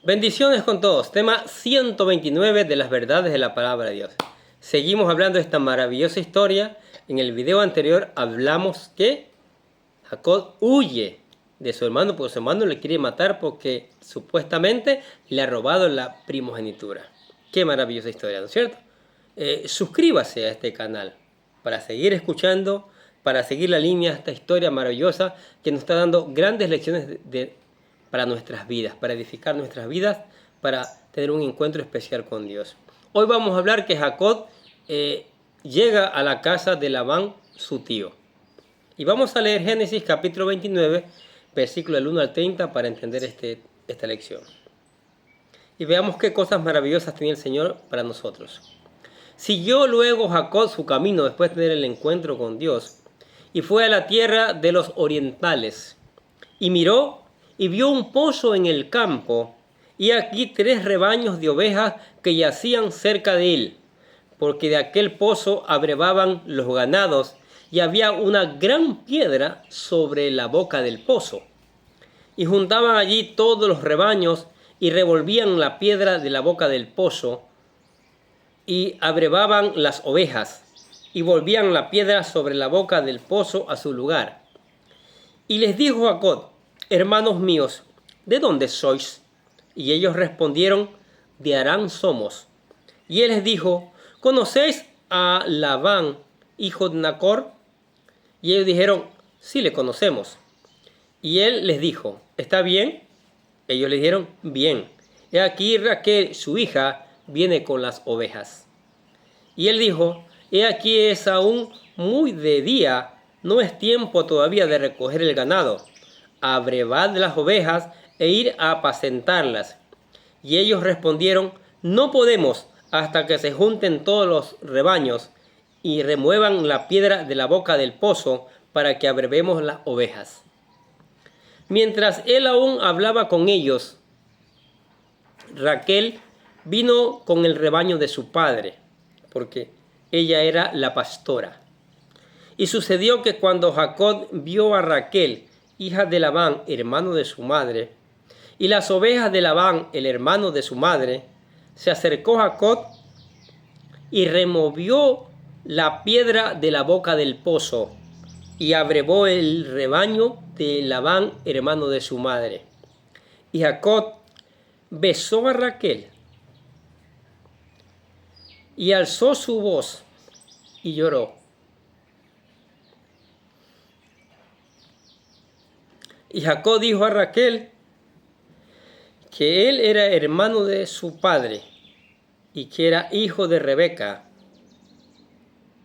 Bendiciones con todos. Tema 129 de las verdades de la palabra de Dios. Seguimos hablando de esta maravillosa historia. En el video anterior hablamos que Jacob huye de su hermano porque su hermano le quiere matar porque supuestamente le ha robado la primogenitura. Qué maravillosa historia, ¿no es cierto? Suscríbase a este canal para seguir escuchando, para seguir la línea de esta historia maravillosa que nos está dando grandes lecciones para nuestras vidas, para edificar nuestras vidas, para tener un encuentro especial con Dios. Hoy vamos a hablar que Jacob llega a la casa de Labán, su tío. Y vamos a leer Génesis capítulo 29, versículo del 1 al 30 para entender esta lección. Y veamos qué cosas maravillosas tenía el Señor para nosotros. Siguió luego Jacob su camino después de tener el encuentro con Dios y fue a la tierra de los orientales y miró y vio un pozo en el campo y aquí 3 rebaños de ovejas que yacían cerca de él, porque de aquel pozo abrevaban los ganados y había una gran piedra sobre la boca del pozo. Y juntaban allí todos los rebaños y revolvían la piedra de la boca del pozo y abrevaban las ovejas y volvían la piedra sobre la boca del pozo a su lugar. Y les dijo Jacob: hermanos míos, ¿de dónde sois? Y ellos respondieron: de Harán somos. Y él les dijo: ¿conocéis a Labán, hijo de Nacor? Y ellos dijeron: sí, le conocemos. Y él les dijo: ¿está bien? Ellos le dijeron: bien. He aquí Raquel, su hija, viene con las ovejas. Y él dijo: he aquí es aún muy de día, no es tiempo todavía de recoger el ganado. Abrevad las ovejas e ir a apacentarlas. Y ellos respondieron: no podemos hasta que se junten todos los rebaños y remuevan la piedra de la boca del pozo para que abrevemos las ovejas. Mientras él aún hablaba con ellos, Raquel vino con el rebaño de su padre, porque ella era la pastora. Y sucedió que cuando Jacob vio a Raquel, hija de Labán, hermano de su madre, y las ovejas de Labán, el hermano de su madre, se acercó Jacob y removió la piedra de la boca del pozo y abrevó el rebaño de Labán, hermano de su madre. Y Jacob besó a Raquel y alzó su voz y lloró. Y Jacob dijo a Raquel que él era hermano de su padre y que era hijo de Rebeca.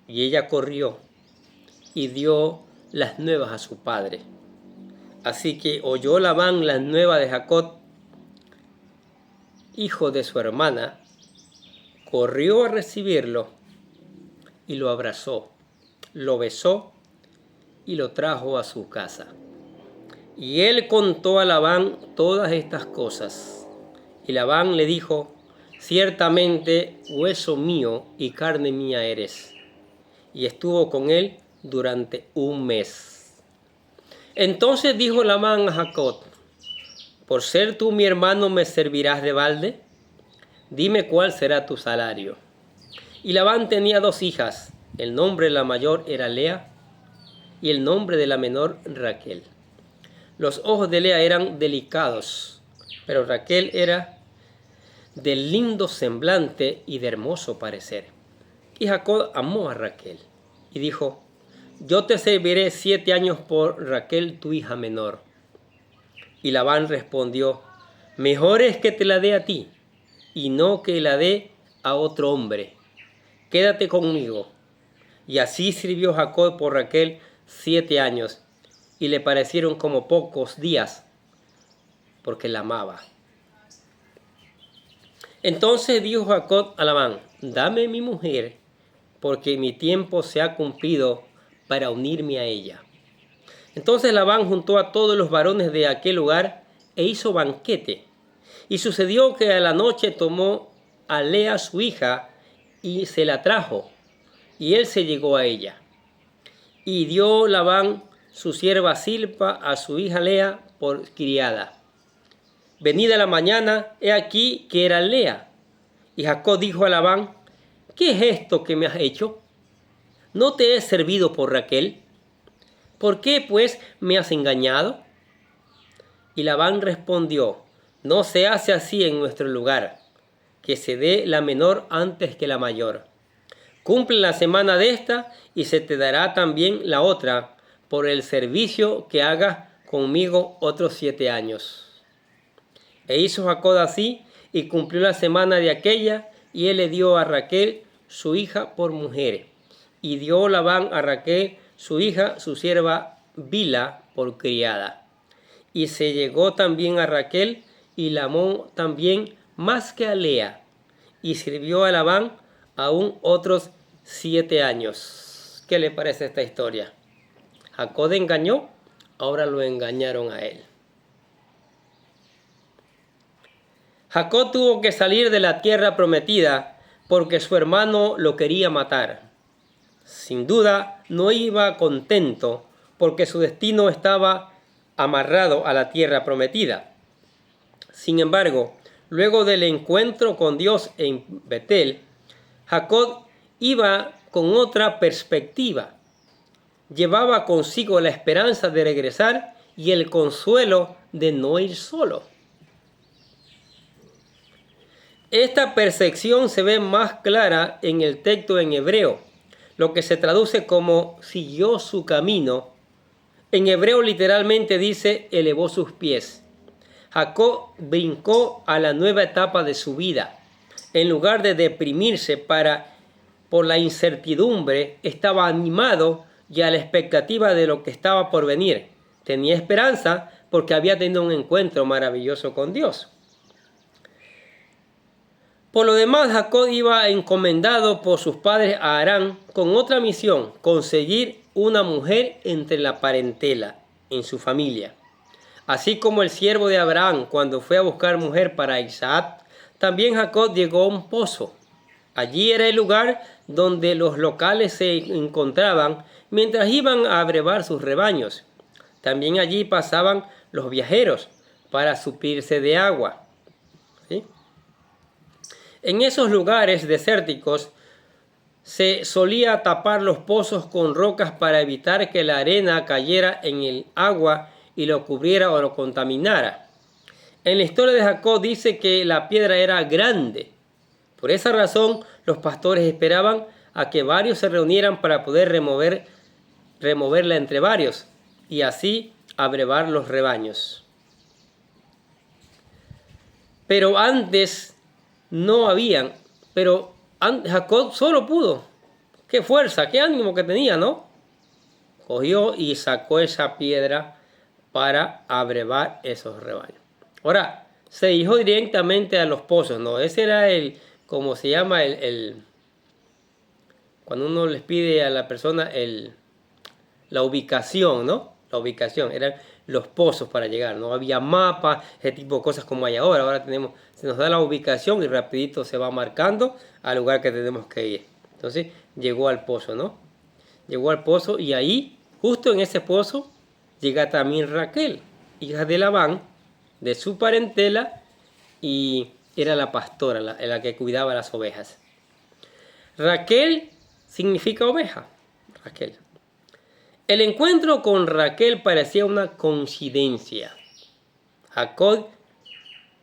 Y ella corrió y dio las nuevas a su padre. Así que oyó Labán las nuevas de Jacob, hijo de su hermana, corrió a recibirlo y lo abrazó, lo besó y lo trajo a su casa. Y él contó a Labán todas estas cosas. Y Labán le dijo: ciertamente hueso mío y carne mía eres. Y estuvo con él durante un mes. Entonces dijo Labán a Jacob: ¿por ser tú mi hermano me servirás de balde? Dime cuál será tu salario. Y Labán tenía 2 hijas. El nombre de la mayor era Lea y el nombre de la menor Raquel. Los ojos de Lea eran delicados, pero Raquel era de lindo semblante y de hermoso parecer. Y Jacob amó a Raquel y dijo: yo te serviré 7 años por Raquel, tu hija menor. Y Labán respondió: mejor es que te la dé a ti y no que la dé a otro hombre. Quédate conmigo. Y así sirvió Jacob por Raquel 7 años. Y le parecieron como pocos días, porque la amaba. Entonces dijo Jacob a Labán: dame mi mujer, porque mi tiempo se ha cumplido para unirme a ella. Entonces Labán juntó a todos los varones de aquel lugar e hizo banquete. Y sucedió que a la noche tomó a Lea su hija y se la trajo, y él se llegó a ella. Y dio Labán su sierva Silpa a su hija Lea por criada. Venida la mañana, he aquí que era Lea. Y Jacob dijo a Labán: ¿qué es esto que me has hecho? ¿No te he servido por Raquel? ¿Por qué, pues, me has engañado? Y Labán respondió: no se hace así en nuestro lugar, que se dé la menor antes que la mayor. Cumple la semana de esta y se te dará también la otra por el servicio que hagas conmigo otros 7 años. E hizo Jacob así y cumplió la semana de aquella, y él le dio a Raquel su hija por mujer. Y dio Labán a Raquel su hija, su sierva Bila, por criada. Y se llegó también a Raquel y la amó también más que a Lea. Y sirvió a Labán aún otros 7 años. ¿Qué le parece esta historia? Jacob engañó, ahora lo engañaron a él. Jacob tuvo que salir de la tierra prometida porque su hermano lo quería matar. Sin duda no iba contento porque su destino estaba amarrado a la tierra prometida. Sin embargo, luego del encuentro con Dios en Betel, Jacob iba con otra perspectiva. Llevaba consigo la esperanza de regresar y el consuelo de no ir solo. Esta percepción se ve más clara en el texto en hebreo, lo que se traduce como siguió su camino. En hebreo literalmente dice elevó sus pies. Jacob brincó a la nueva etapa de su vida. En lugar de deprimirse por la incertidumbre, estaba animado y a la expectativa de lo que estaba por venir. Tenía esperanza porque había tenido un encuentro maravilloso con Dios. Por lo demás, Jacob iba encomendado por sus padres a Harán con otra misión: conseguir una mujer entre la parentela, en su familia. Así como el siervo de Abraham, cuando fue a buscar mujer para Isaac, también Jacob llegó a un pozo. Allí era el lugar donde los locales se encontraban mientras iban a abrevar sus rebaños. También allí pasaban los viajeros para suplirse de agua. ¿Sí? En esos lugares desérticos se solía tapar los pozos con rocas para evitar que la arena cayera en el agua y lo cubriera o lo contaminara. En la historia de Jacob dice que la piedra era grande. Por esa razón, los pastores esperaban a que varios se reunieran para poder removerla entre varios y así abrevar los rebaños. Pero antes no habían, Jacob solo pudo. Qué fuerza, qué ánimo que tenía, ¿no? Cogió y sacó esa piedra para abrevar esos rebaños. Ahora, se dijo directamente a los pozos, ¿no? Ese era como se llama cuando uno les pide a la persona la ubicación, ¿no? La ubicación, eran los pozos para llegar, no había mapas, ese tipo de cosas como hay ahora. Ahora se nos da la ubicación y rapidito se va marcando al lugar que tenemos que ir. Entonces llegó al pozo, ¿no? Llegó al pozo y ahí, justo en ese pozo, llega también Raquel, hija de Labán, de su parentela, y era la pastora, la que cuidaba las ovejas. Raquel significa oveja, Raquel. El encuentro con Raquel parecía una coincidencia. Jacob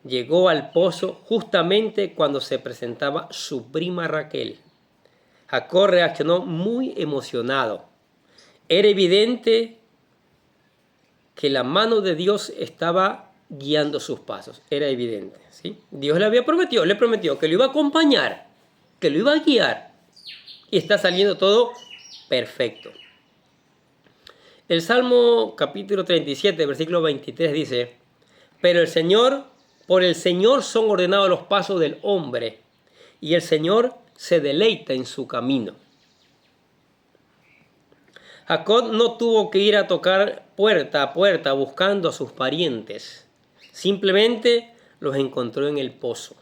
llegó al pozo justamente cuando se presentaba su prima Raquel. Jacob reaccionó muy emocionado. Era evidente que la mano de Dios estaba guiando sus pasos. Era evidente, ¿sí? Dios le prometió que lo iba a acompañar, que lo iba a guiar. Y está saliendo todo perfecto. El Salmo capítulo 37, versículo 23 dice: pero por el Señor son ordenados los pasos del hombre, y el Señor se deleita en su camino. Jacob no tuvo que ir a tocar puerta a puerta buscando a sus parientes. Simplemente los encontró en el pozo.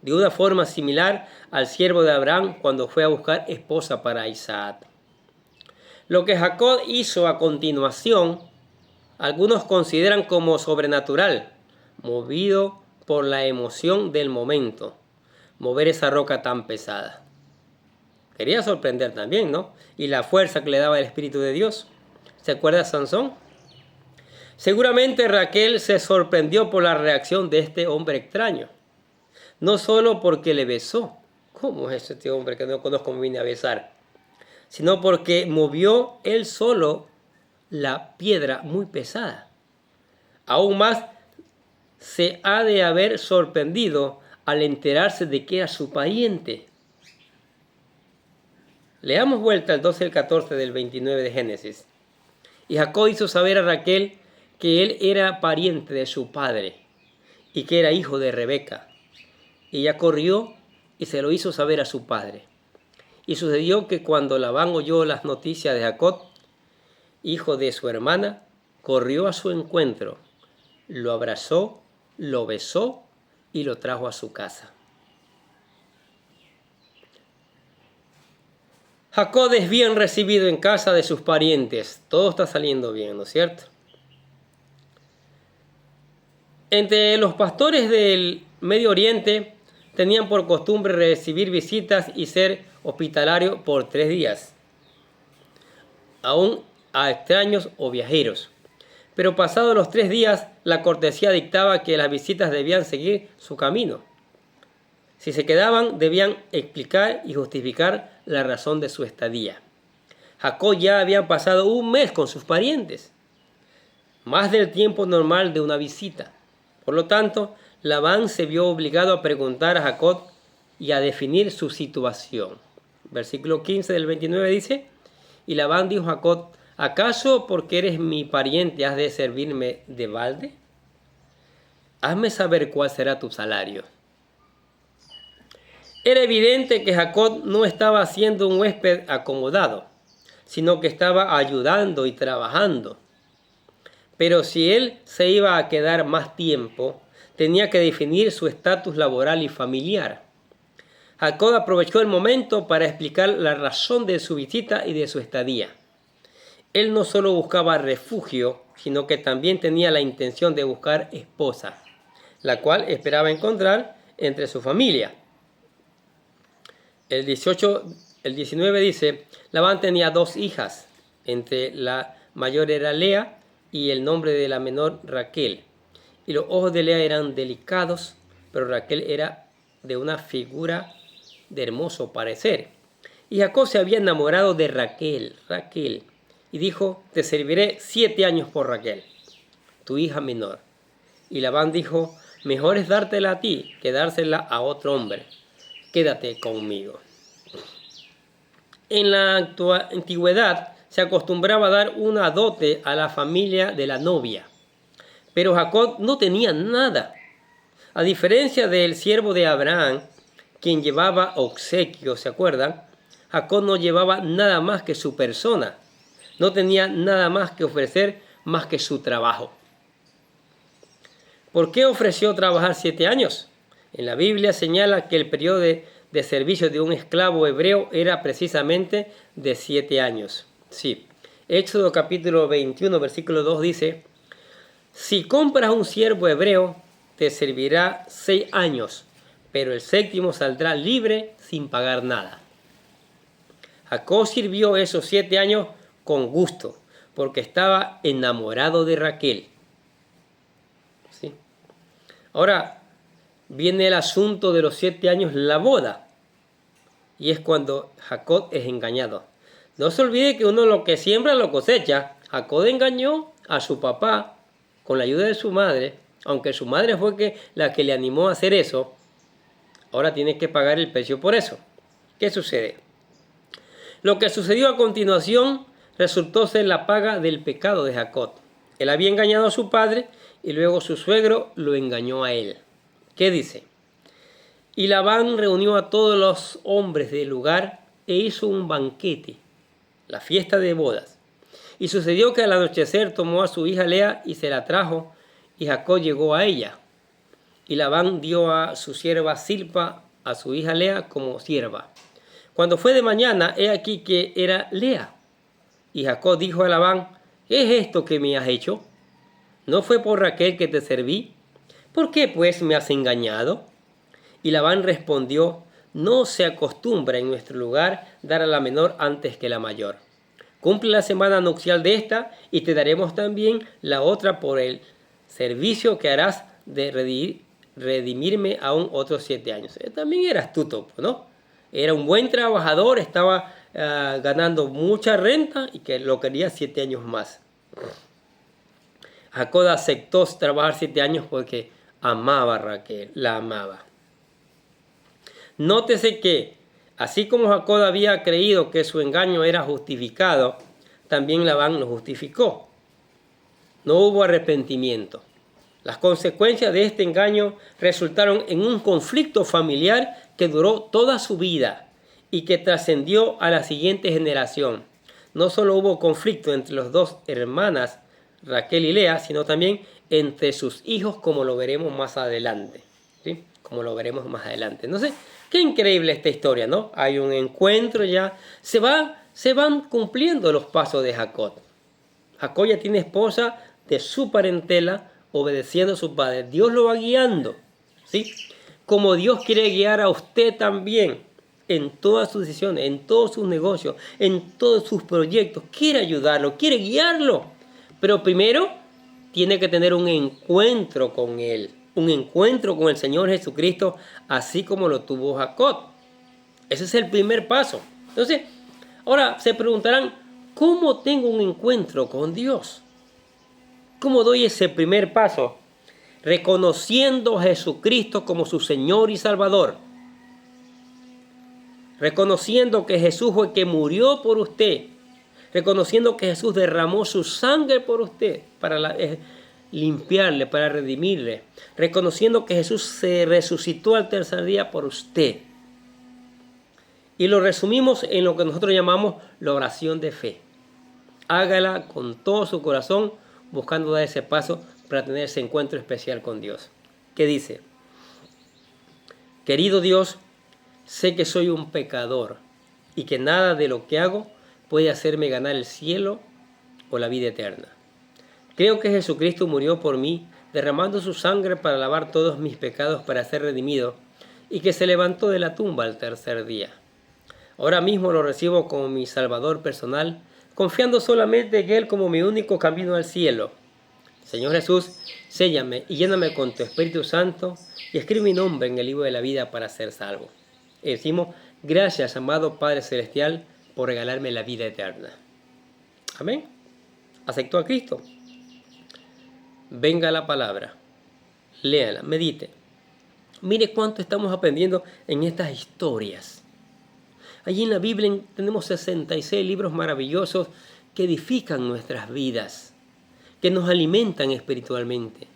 De una forma similar al siervo de Abraham cuando fue a buscar esposa para Isaac. Lo que Jacob hizo a continuación, algunos consideran como sobrenatural, movido por la emoción del momento, mover esa roca tan pesada. Quería sorprender también, ¿no? Y la fuerza que le daba el Espíritu de Dios. ¿Se acuerda de Sansón? Seguramente Raquel se sorprendió por la reacción de este hombre extraño. No solo porque le besó. ¿Cómo es este hombre que no conozco me viene a besar? Sino porque movió él solo la piedra muy pesada. Aún más se ha de haber sorprendido al enterarse de que era su pariente. Le damos vuelta al 12 y el 14 del 29 de Génesis. Y Jacob hizo saber a Raquel que él era pariente de su padre y que era hijo de Rebeca. Y ella corrió y se lo hizo saber a su padre. Y sucedió que cuando Labán oyó las noticias de Jacob, hijo de su hermana, corrió a su encuentro, lo abrazó, lo besó y lo trajo a su casa. Jacob es bien recibido en casa de sus parientes. Todo está saliendo bien, ¿no es cierto? Entre los pastores del Medio Oriente tenían por costumbre recibir visitas y ser hospitalario por 3 días, aún a extraños o viajeros. Pero pasados los 3 días, la cortesía dictaba que las visitas debían seguir su camino. Si se quedaban, debían explicar y justificar la razón de su estadía. Jacob ya había pasado 1 mes con sus parientes, más del tiempo normal de una visita. Por lo tanto, Labán se vio obligado a preguntar a Jacob y a definir su situación. Versículo 15 del 29 dice, y Labán dijo a Jacob, ¿acaso porque eres mi pariente has de servirme de balde? Hazme saber cuál será tu salario. Era evidente que Jacob no estaba siendo un huésped acomodado, sino que estaba ayudando y trabajando. Pero si él se iba a quedar más tiempo, tenía que definir su estatus laboral y familiar. Jacob aprovechó el momento para explicar la razón de su visita y de su estadía. Él no solo buscaba refugio, sino que también tenía la intención de buscar esposa, la cual esperaba encontrar entre su familia. El 19 dice, Labán tenía 2 hijas, entre la mayor era Lea y el nombre de la menor Raquel. Y los ojos de Lea eran delicados, pero Raquel era de una figura de hermoso parecer. Y Jacob se había enamorado de Raquel, y dijo, te serviré 7 años por Raquel, tu hija menor. Y Labán dijo, mejor es dártela a ti que dársela a otro hombre. Quédate conmigo. En la antigüedad se acostumbraba a dar una dote a la familia de la novia. Pero Jacob no tenía nada. A diferencia del siervo de Abraham, quien llevaba obsequios, ¿se acuerdan? Jacob no llevaba nada más que su persona. No tenía nada más que ofrecer más que su trabajo. ¿Por qué ofreció trabajar 7 años? En la Biblia señala que el periodo de servicio de un esclavo hebreo era precisamente de 7 años. Sí. Éxodo capítulo 21, versículo 2 dice, si compras un siervo hebreo, te servirá 6 años, pero el 7º saldrá libre sin pagar nada. Jacob sirvió esos 7 años con gusto, porque estaba enamorado de Raquel. ¿Sí? Ahora viene el asunto de los 7 años, la boda, y es cuando Jacob es engañado. No se olvide que uno lo que siembra lo cosecha. Jacob engañó a su papá con la ayuda de su madre, aunque su madre fue la que le animó a hacer eso. Ahora tiene que pagar el precio por eso. ¿Qué sucede? Lo que sucedió a continuación resultó ser la paga del pecado de Jacob. Él había engañado a su padre y luego su suegro lo engañó a él. ¿Qué dice? Y Labán reunió a todos los hombres del lugar e hizo un banquete, la fiesta de bodas. Y sucedió que al anochecer tomó a su hija Lea y se la trajo, y Jacob llegó a ella. Y Labán dio a su sierva Zilpa a su hija Lea como sierva. Cuando fue de mañana, he aquí que era Lea. Y Jacob dijo a Labán, ¿qué es esto que me has hecho? ¿No fue por Raquel que te serví? ¿Por qué pues me has engañado? Y Labán respondió: no se acostumbra en nuestro lugar dar a la menor antes que la mayor. Cumple la semana nupcial de esta y te daremos también la otra por el servicio que harás de redimirme aún otros 7 años. También era astuto, ¿no? Era un buen trabajador, estaba ganando mucha renta y que lo quería 7 años más. Jacob aceptó trabajar 7 años porque amaba a Raquel, la amaba. Nótese que, así como Jacob había creído que su engaño era justificado, también Labán lo justificó. No hubo arrepentimiento. Las consecuencias de este engaño resultaron en un conflicto familiar que duró toda su vida y que trascendió a la siguiente generación. No solo hubo conflicto entre las dos hermanas, Raquel y Lea, sino también entre sus hijos, como lo veremos más adelante. ¿Sí? Como lo veremos más adelante. Entonces, qué increíble esta historia, ¿no? Hay un encuentro ya. Se van cumpliendo los pasos de Jacob. Jacob ya tiene esposa de su parentela, obedeciendo a su padre. Dios lo va guiando, ¿sí? Como Dios quiere guiar a usted también en todas sus decisiones, en todos sus negocios, en todos sus proyectos. Quiere ayudarlo, quiere guiarlo. Pero primero tiene que tener un encuentro con Él. Un encuentro con el Señor Jesucristo, así como lo tuvo Jacob. Ese es el primer paso. Entonces, ahora se preguntarán, ¿cómo tengo un encuentro con Dios? ¿Cómo doy ese primer paso? Reconociendo a Jesucristo como su Señor y Salvador. Reconociendo que Jesús fue el que murió por usted. Reconociendo que Jesús derramó su sangre por usted para limpiarle, para redimirle. Reconociendo que Jesús se resucitó al tercer día por usted. Y lo resumimos en lo que nosotros llamamos la oración de fe. Hágala con todo su corazón, buscando dar ese paso para tener ese encuentro especial con Dios. ¿Qué dice? Querido Dios, sé que soy un pecador y que nada de lo que hago puede hacerme ganar el cielo o la vida eterna. Creo que Jesucristo murió por mí, derramando su sangre para lavar todos mis pecados para ser redimido, y que se levantó de la tumba al tercer día. Ahora mismo lo recibo como mi Salvador personal, confiando solamente en Él como mi único camino al cielo. Señor Jesús, séllame y lléname con tu Espíritu Santo y escribe mi nombre en el libro de la vida para ser salvo. Y decimos, gracias, amado Padre Celestial, por regalarme la vida eterna. Amén. ¿Aceptó a Cristo? Venga la palabra, léala, medite. Mire cuánto estamos aprendiendo en estas historias. Allí en la Biblia tenemos 66 libros maravillosos que edifican nuestras vidas, que nos alimentan espiritualmente.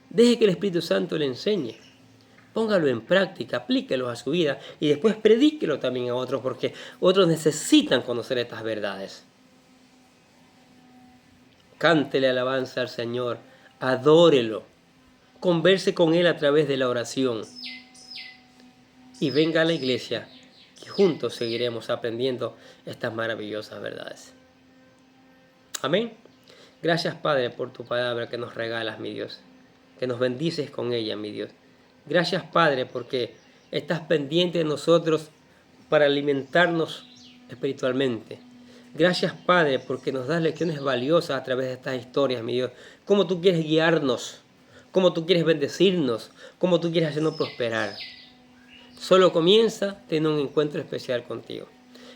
Deje que el Espíritu Santo le enseñe. Póngalo en práctica, aplíquelo a su vida y después predíquelo también a otros, porque otros necesitan conocer estas verdades. Cántele alabanza al Señor, adórelo, converse con Él a través de la oración y venga a la iglesia, que juntos seguiremos aprendiendo estas maravillosas verdades. Amén. Gracias, Padre, por tu palabra que nos regalas, mi Dios, que nos bendices con ella, mi Dios. Gracias, Padre, porque estás pendiente de nosotros para alimentarnos espiritualmente. Gracias, Padre, porque nos das lecciones valiosas a través de estas historias, mi Dios. Cómo tú quieres guiarnos, cómo tú quieres bendecirnos, cómo tú quieres hacernos prosperar. Solo comienza teniendo un encuentro especial contigo.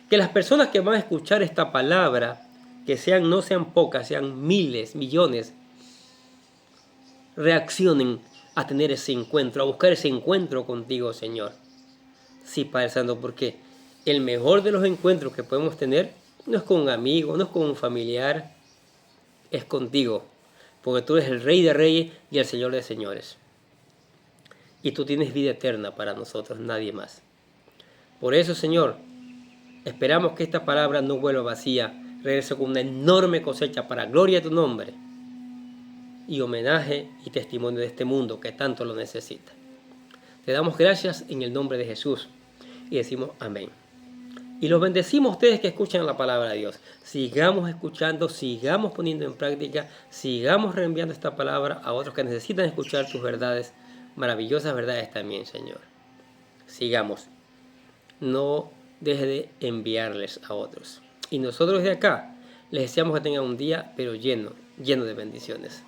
Que las personas que van a escuchar esta palabra, que no sean pocas, sean miles, millones, reaccionen a tener ese encuentro, a buscar ese encuentro contigo, Señor. Sí, Padre Santo, porque el mejor de los encuentros que podemos tener no es con un amigo, no es con un familiar, es contigo, porque tú eres el Rey de Reyes y el Señor de Señores. Y tú tienes vida eterna para nosotros, nadie más. Por eso, Señor, esperamos que esta palabra no vuelva vacía, regrese con una enorme cosecha para gloria de tu nombre y homenaje y testimonio de este mundo que tanto lo necesita. Te damos gracias en el nombre de Jesús y decimos amén. Y los bendecimos a ustedes que escuchan la palabra de Dios. Sigamos escuchando, sigamos poniendo en práctica, sigamos reenviando esta palabra a otros que necesitan escuchar tus verdades maravillosas verdades también, Señor. Sigamos. No deje de enviarles a otros. Y nosotros de acá les deseamos que tengan un día, pero lleno de bendiciones.